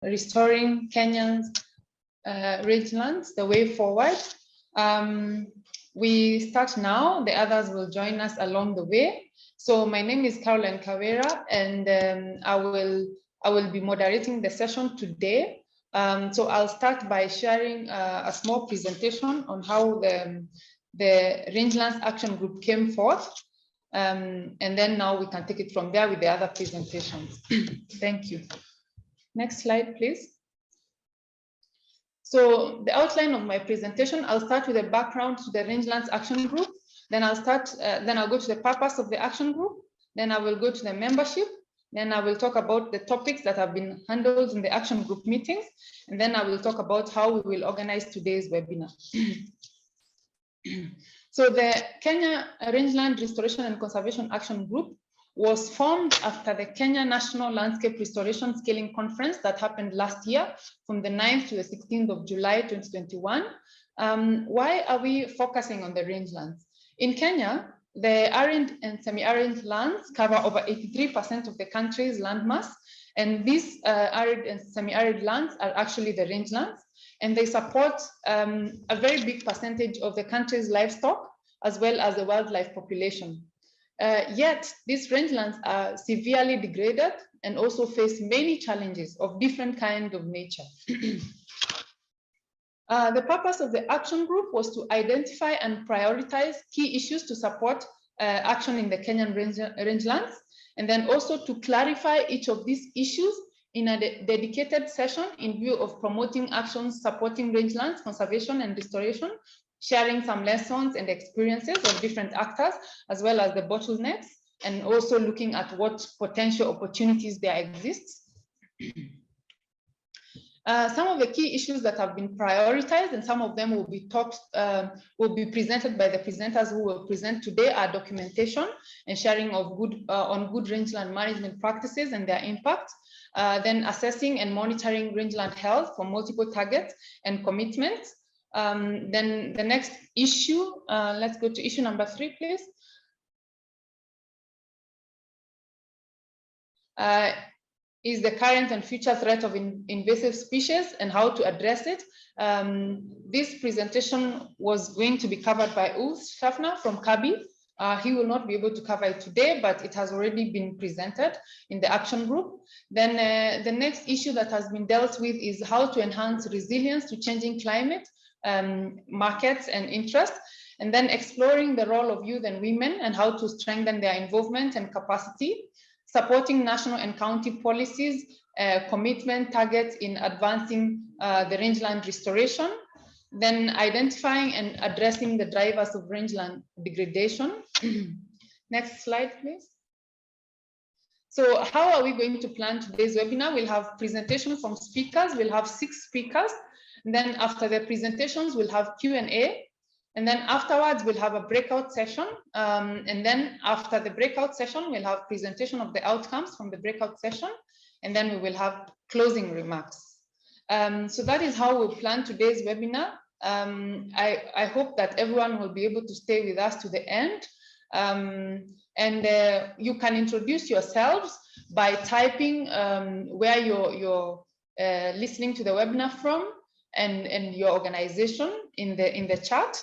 restoring Kenya's rangelands, the way forward. We start now, the others will join us along the way. So my name is Caroline Kawera, and I will be moderating the session today. So I'll start by sharing a small presentation on how the Rangelands Action Group came forth. And then now we can take it from there with the other presentations. Thank you. Next slide, please. So the outline of my presentation, I'll start with a background to the Rangelands Action Group. Then I'll go to the purpose of the action group. Then I will go to the membership. Then I will talk about the topics that have been handled in the action group meetings. And then I will talk about how we will organize today's webinar. So the Kenya Rangeland Restoration and Conservation Action Group was formed after the Kenya National Landscape Restoration Scaling Conference that happened last year from the 9th to the 16th of July 2021. Why are we focusing on the rangelands? In Kenya, the arid and semi-arid lands cover over 83% of the country's landmass, and these arid and semi-arid lands are actually the rangelands, and they support a very big percentage of the country's livestock as well as the wildlife population. Yet these rangelands are severely degraded and also face many challenges of different kinds of nature. The purpose of the action group was to identify and prioritize key issues to support action in the Kenyan rangelands, and then also to clarify each of these issues in a dedicated session in view of promoting actions supporting rangelands conservation and restoration, sharing some lessons and experiences of different actors, as well as the bottlenecks, and also looking at what potential opportunities there exist. Some of the key issues that have been prioritized, and some of them will be presented by the presenters who will present today, are documentation and sharing of on good rangeland management practices and their impact. Then assessing and monitoring rangeland health for multiple targets and commitments. Then the next issue, let's go to issue number 3, please. Is the current and future threat of invasive species and how to address it. This presentation was going to be covered by Ulf Schaffner from Kabi. He will not be able to cover it today, but it has already been presented in the action group. Then the next issue that has been dealt with is how to enhance resilience to changing climate, markets and interest, and then exploring the role of youth and women and how to strengthen their involvement and capacity, supporting national and county policies, commitment targets in advancing the rangeland restoration, then identifying and addressing the drivers of rangeland degradation. Next slide, please. So how are we going to plan today's webinar? We'll have presentation from speakers. We'll have 6 speakers. And then after the presentations, we'll have Q&A. And then afterwards, we'll have a breakout session. And then after the breakout session, we'll have presentation of the outcomes from the breakout session. And then we will have closing remarks. So that is how we'll plan today's webinar. I hope that everyone will be able to stay with us to the end. And you can introduce yourselves by typing where you're listening to the webinar from and your organization in the chat.